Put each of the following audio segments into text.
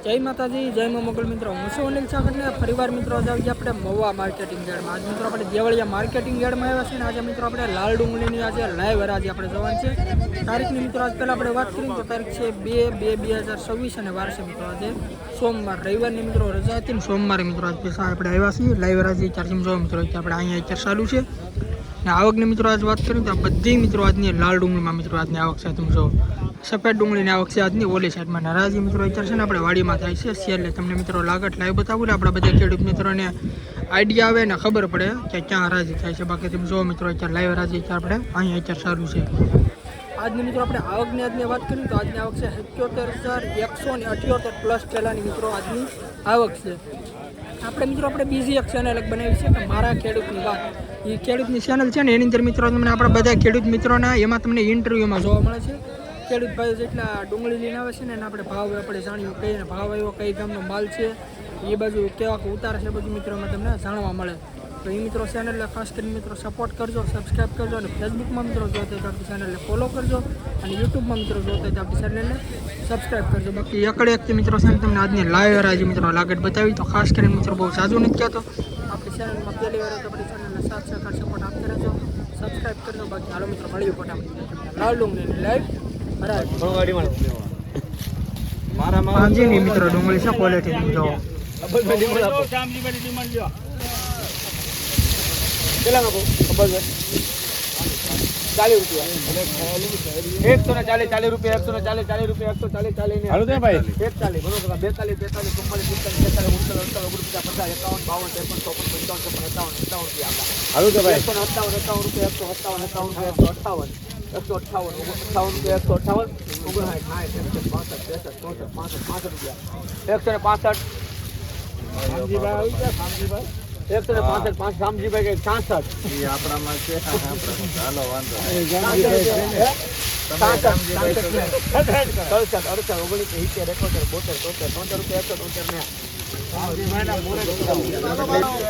જય માતાજી, જય મા મોગલ મિત્રો. હું છું અનિલ ચાકડને ફરીવાર મિત્રો આજે આવી આપણે મહુવા માર્કેટિંગ યાર્ડમાં. આજ મિત્રો આપણે દેવળિયા માર્કેટિંગ યાર્ડમાં આવ્યા છે ને આજે મિત્રો આપણે લાલ ડુંગળીની આજે લાઈવ હરાજી આપણે જોવાની છે. તારીખની મિત્રો આજ પહેલાં આપણે વાત કરીએ તો તારીખ છે 2/2/2026 અને વાર છે મિત્રો આજે સોમવાર. રવિવારની મિત્રો રજા હતી ને સોમવારે મિત્રો આજ પૈસા આપણે આવ્યા છીએ લાઈવ હરાજી ચાર્જિંગ જોવા મિત્રો આપણે અહીંયા અત્યારે ચાલુ છે. ને આવકની મિત્રો આજ વાત કરીએ તો બધી મિત્રો આજની લાલ ડુંગળીમાં મિત્રો આજની આવક છે તમે જો સફેદ ડુંગળીની આવક છે આજની ઓલી સાઈડમાં. નારાજી મિત્રો અત્યારે છે ને આપણે વાડીમાં થાય છે એટલે તમને મિત્રો લાગત લાઈવ બતાવું ને આપણા બધા ખેડૂત મિત્રોને આઈડિયા આવે ને ખબર પડે કે ક્યાં હરાજી થાય છે. બાકી તમે જો મિત્રો અત્યારે લાઈવ હરાજી અત્યારે આપણે અહીંયા અત્યારે સારું છે. આજની મિત્રો આપણે આવકની આજની વાત કરીએ તો આજની આવક છે 77,178 પ્લસ પહેલાંની મિત્રો આજની આવક છે. આપણે મિત્રો આપણે બીજી એક ચેનલ એક બનાવી છે કે મારા ખેડૂતની વાત. એ ખેડૂતની ચેનલ છે ને એની અંદર મિત્રો તમને આપણા બધા ખેડૂત મિત્રોના એમાં તમને ઇન્ટરવ્યૂમાં જોવા મળે છે. ખેડૂત ભાઈઓ જેટલા ડુંગળી લઈને આવે છે ને એના આપણે ભાવ આપણે જાણ્યું કઈ ભાવ આવ્યો કઈ ગામનો માલ છે એ બાજુ કેવા ઉતારે છે બધું મિત્રોમાં તમને જાણવા મળે. તો એ મિત્રો ચેનલને ખાસ કરીને મિત્રો સપોર્ટ કરજો, સબસ્ક્રાઈબ કરજો અને ફેસબુકમાં મિત્રો જોતા હોય તો આપણી ચેનલને ફોલો કરજો અને યુટ્યુબમાં મિત્રો જોતા હોય તો આપણી ચેનલને સબસ્ક્રાઈબ કરજો. બાકી એકડે એક મિત્રો છે તમને આજની લાઈવ હરાજી મિત્રો લાગત બતાવી તો ખાસ કરીને મિત્રો બહુ સાજુ નથી કહેતો. આપણી ચેનલમાં પહેલી વાર તો આપણી ચેનલને સાથ સહકાર સપોર્ટ આપતા રહેજો, સબસ્ક્રાઈબ કરજો. બાકી હાલો મિત્રો મળ્યું ફટાફટ લાલ ડુંગળીની લાઈવ હાંજીની મિત્રો ડુંગળી છે ક્વોલિટી જો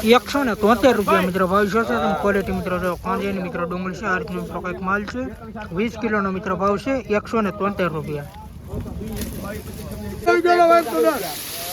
₹173 મિત્રો ભાવ છે. ક્વોલિટી મિત્રો જો કાંજીની મિત્રો ડુંગળી છે આ રીતનો મિત્રો કંઈક માલ છે. 20 કિલોનો મિત્રો ભાવ છે ₹173.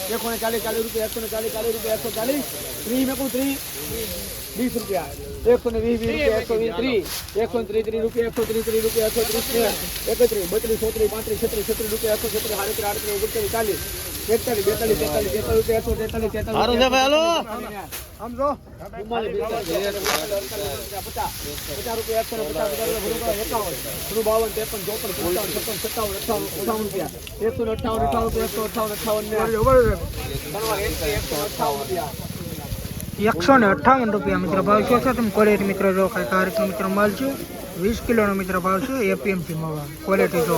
158 મિત્રો ભાવ છે. તમે ક્વોલિટી મિત્રો જો કઈ તારીખનો મિત્રો માલ છે 20 કિલોનો મિત્રો ભાવ છે. એપીએમસી મવા ક્વોલિટી જો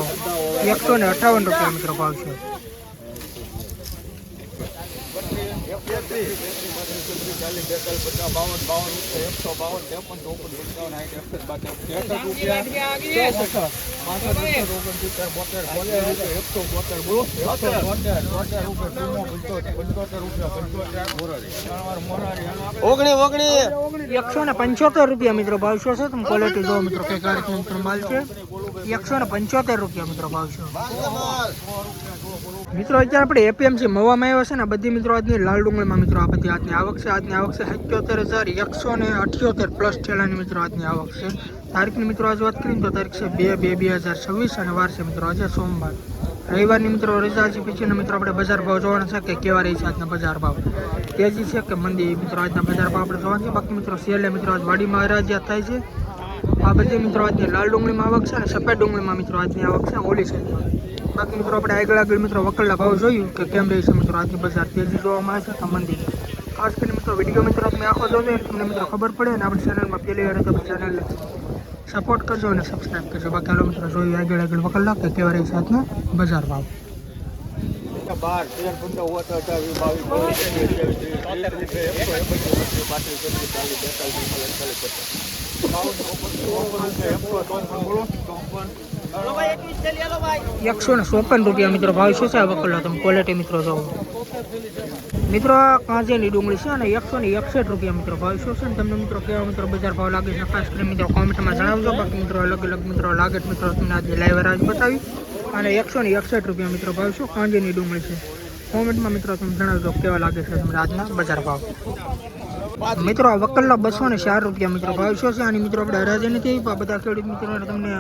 ₹158 મિત્રો ભાવ છે. ₹175 મિત્રો ભાવ છે. તમે ક્વોલિટી જો મિત્રો કઈ તારીખનો મિત્રો માલ છે ₹175 મિત્રો ભાવ છે. મિત્રો અત્યારે આપણે એપીએમસી મવામાં આવ્યા છે ને બધી મિત્રો આજની લાલ ડુંગળીમાં મિત્રો આ બધી આજની આવક છે. આજની આવક છે 77,178 પ્લસ ઠેલાની મિત્રો આજની આવક છે. તારીખની મિત્રો આજ વાત કરીએ તો તારીખ છે 2/2/2026 અને વાર છે મિત્રો આજે સોમવાર. રવિવારની મિત્રો રજા છે પછીના મિત્રો આપણે બજાર ભાવ જોવાના છે કે કેવા રહી છે આજના બજાર ભાવ, તેજી છે કે મંદી મિત્રો આજના બજાર ભાવ આપણે જોવાના છે. બાકી મિત્રો સેલે મિત્રો આજ વાડીમાં હરાજીયાત થાય છે. આ બધી મિત્રો આજની લાલ ડુંગળીમાં આવક છે અને સફેદ ડુંગળીમાં મિત્રો આજની આવક છે ઓલી સાઈડમાં. બાકી મિત્રો આપણે આગળ મિત્રો વકલના ભાવ જોયું કે કેમ રહી છે મિત્રો આજની બજાર તેજી જોવામાં આવે છે કે મંદી. ખાસ કરીને મિત્રો વિડીયો મિત્રો તમે આખો જોજો તમને મિત્રો ખબર પડે ને આપણી ચેનલમાં પહેલી વાર તો ચેનલને સપોર્ટ કરજો અને સબસ્ક્રાઈબ કરજો. બાકી હાલો મિત્રો જોયું આગળ વકલના કે કેવા રહી છે આજના બજાર ભાવ. ₹154 મિત્રો ભાવ છે. વકલનો તમે ક્વોલિટી મિત્રો જોવો મિત્રો આ કાંજીની ડુંગળી છે અને ₹161 મિત્રો ભાવ છે. તમને મિત્રો કેવા મિત્રો બજાર ભાવ લાગે છે ખાસ કરીને મિત્રો કોમેન્ટમાં જણાવજો. બાકી મિત્રો અલગ અલગ મિત્રો લાગે મિત્રો તમને આજે લાઈવ હરાજી બતાવી અને ₹161 મિત્રો ભાવ છે. કાંજીની ડુંગળી છે કોમેન્ટમાં મિત્રો તમે જણાવજો કેવા લાગે છે તમને આજના બજાર ભાવ. મિત્રો આ વકલના 204 રૂપિયા મિત્રો ભાવ છે. અને મિત્રો આપણે હરાજી નથી બધા ખેડૂત મિત્રોને તમને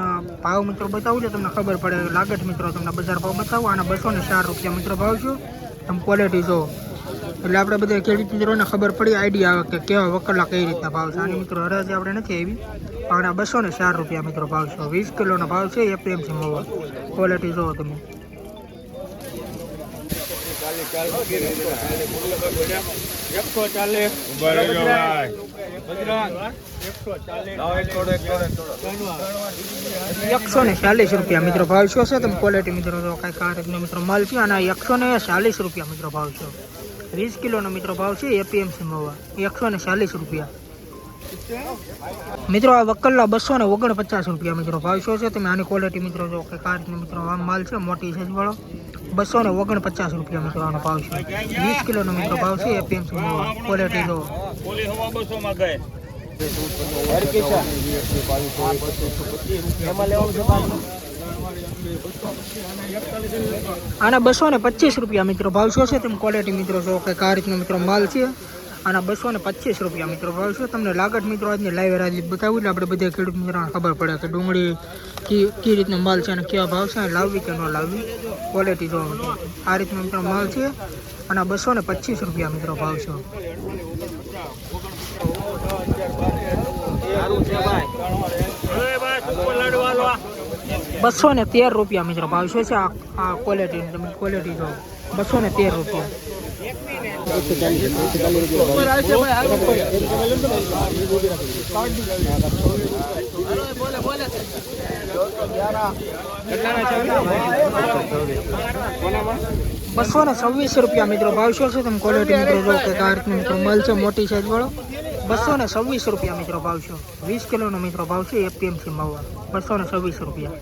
ભાવ મિત્રો બતાવું છું, તમને ખબર પડે લાગે મિત્રો તમને બજાર ભાવ બતાવો. આના 204 રૂપિયા મિત્રો ભાવ છે. તમે ક્વોલિટી જો એટલે આપણે બધા ખેડૂત મિત્રોને ખબર પડી આઈડિયા આવે કે કેવા વકલના કઈ રીતના ભાવ છે. અને મિત્રો હરાજી આપણે નથી આવી પણ આ 204 રૂપિયા મિત્રો ભાવ છે. 20 કિલોનો ભાવ છે. એપીએમસી મહુવા ક્વોલિટી જોવો તમે. ₹140 રૂપિયા મિત્રો ભાવ છે. તમે ક્વોલિટી મિત્રો જો કઈ કારકનો મિત્રો માલ છે. અને ₹140 રૂપિયા મિત્રો ભાવ છે. 20 કિલોનો મિત્રો ભાવ છે. એપીએમસી મહુવા ₹140 રૂપિયા મિત્રો. આ વકલના 249 રૂપિયા મિત્રો ભાવ છે. તમે આની ક્વોલિટી મિત્રો જો કઈ કારકનો મિત્રો માલ છે. મોટી સાઈઝ વાળો 249 રૂપિયા મિત્રો આનો ભાવ છે. 20 કિલોનો મિત્રો ભાવ છે. એપીએમસી મહુવા ક્વોલિટી જો. આના 225 રૂપિયા મિત્રો ભાવ છે. તમે ક્વોલિટી મિત્રો જો કે આ રીતનો મિત્રો માલ છે. આના 225 રૂપિયા મિત્રો ભાવ છે. તમને લાગત મિત્રો આજની લાઈવ હરાજી બતાવું એટલે આપણે બધા ખેડૂત મિત્રોને ખબર પડે કે ડુંગળી કઈ રીતનો માલ છે અને કેવા ભાવ છે, લાવવી કે ન લાવવી. ક્વોલિટી જો મિત્રો આ રીતનો મિત્રો માલ છે. આના 225 રૂપિયા મિત્રો ભાવ છે. 213 રૂપિયા મિત્રો ભાવ છે. આ ક્વોલિટી તમે ક્વોલિટી જો 213 રૂપિયા. ₹226 મિત્રો ભાવ છે. તમે ક્વોલિટી મિત્રો જો કે આ રીતનો મિત્રો માલ છે. મોટી સાઈઝ વાળો 226 રૂપિયા મિત્રો ભાવ છે. 20 કિલોનો મિત્રો ભાવ છે. એપીએમસી મહુવા 226 રૂપિયા.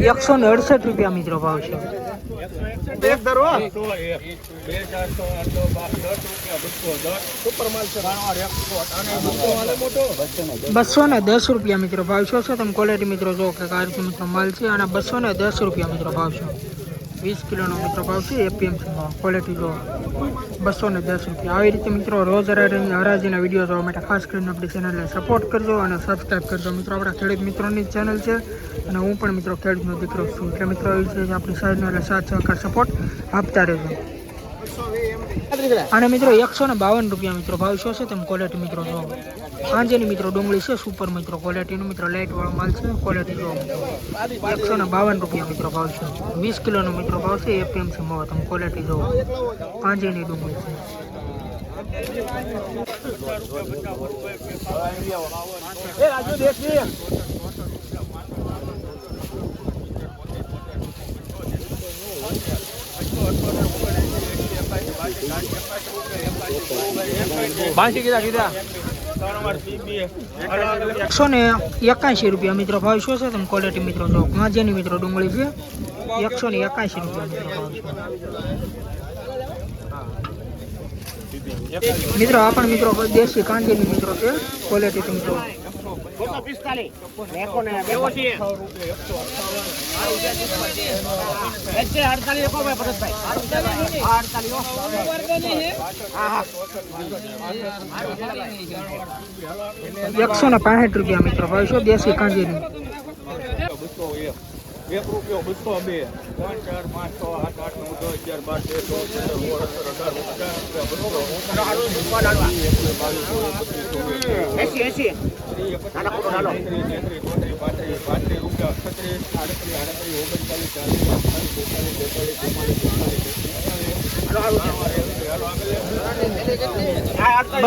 ₹168 રૂપિયા મિત્રો ભાવ છે. 210 રૂપિયા મિત્રો ભાવ છે. તમે ક્વોલિટી મિત્રો જો કે આ રીતનો મિત્રો માલ છે. અને 210 રૂપિયા મિત્રો ભાવ છે. 20 કિલોનો મિત્રો ભાવ છે. એપીએમસી ક્વોલિટી જો 210 રૂપિયા. આવી રીતે મિત્રો રોજ હરાજીના વિડીયો જોવા માટે ખાસ કરીને આપણી ચેનલને સપોર્ટ કરજો અને સબસ્ક્રાઈબ કરજો. મિત્રો આપણા ખેડૂત મિત્રોની ચેનલ છે અને હું પણ મિત્રો ખેડૂતનો દીકરો છું એટલે મિત્રો આપણી સાઈડનો એટલે સાથ સહકાર સપોર્ટ આપતા રહેજો. અને મિત્રો 152 રૂપિયા મિત્રો ભાવ છે. તમે ક્વોલિટી મિત્રો જો સાંજેની મિત્રો ડુંગળી છે. સુપર મિત્રો ક્વોલિટીનું મિત્રો લાઇટ વાળો માલ છે. ક્વોલિટી જો 152 રૂપિયા મિત્રો ભાવ છે. 20 કિલોનો મિત્રો ભાવ છે. એપીએમસી મહુવા તમે ક્વોલિટી જો સાંજેની ડુંગળી છે. ₹181 રૂપિયા મિત્રો ભાવ છે. તમે ક્વોલિટી મિત્રો જો ગાંજેની મિત્રો ડુંગળી છે. 181 રૂપિયા મિત્રો ભાવ છે. મિત્રો આ પણ મિત્રો દેશી કાંજીની મિત્રો છે. ક્વોલિટી મિત્રો ₹165 રૂપિયા મિત્રો ભાવ છે. દેશી કાંજીની ₹1,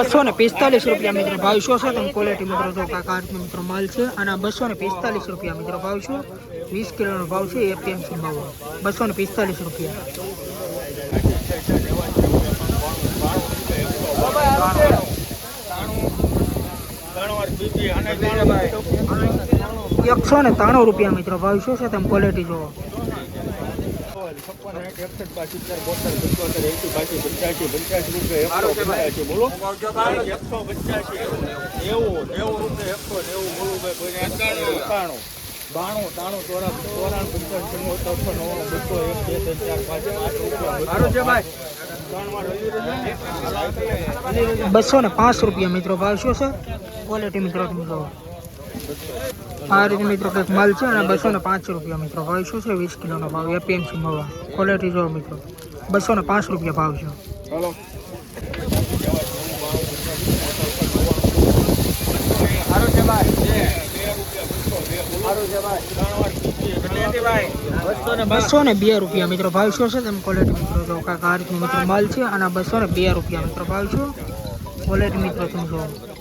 245 રૂપિયા મિત્રો ભાવ છે. તમે ક્વોલિટી મિત્રો જો કાકા મિત્રો માલ છે. અને 245 રૂપિયા મિત્રો ભાવ છે. 20 કિલોનો ભાવ છે. એપીએમસી મહુવા 245 રૂપિયા. ₹193 રૂપિયા મિત્રો ભાવ છે. તમે ક્વોલિટી જોવો બોલો 185 90 રૂપિયા 190 92 93 205 રૂપિયા મિત્રો ભાવ શું છે ક્વોલિટી મિત્રો તમે જોવો આ રીતે મિત્રો કંઈક માલ છે અને 205 રૂપિયા મિત્રો ભાવ શું છે 20 કિલોનો ભાવ એપીએમસી મવા ક્વોલિટી જો મિત્રો 205 રૂપિયા ભાવ છે બસો ને 2 રૂપિયા મિત્રો ભાવ શું છે તમે ક્વોલિટી મિત્રો જો કાંઈક આ રીતનું મિત્રો માલ છે અને 202 રૂપિયા મિત્રો ભાવ શું ક્વોલિટી મિત્રો તમે જો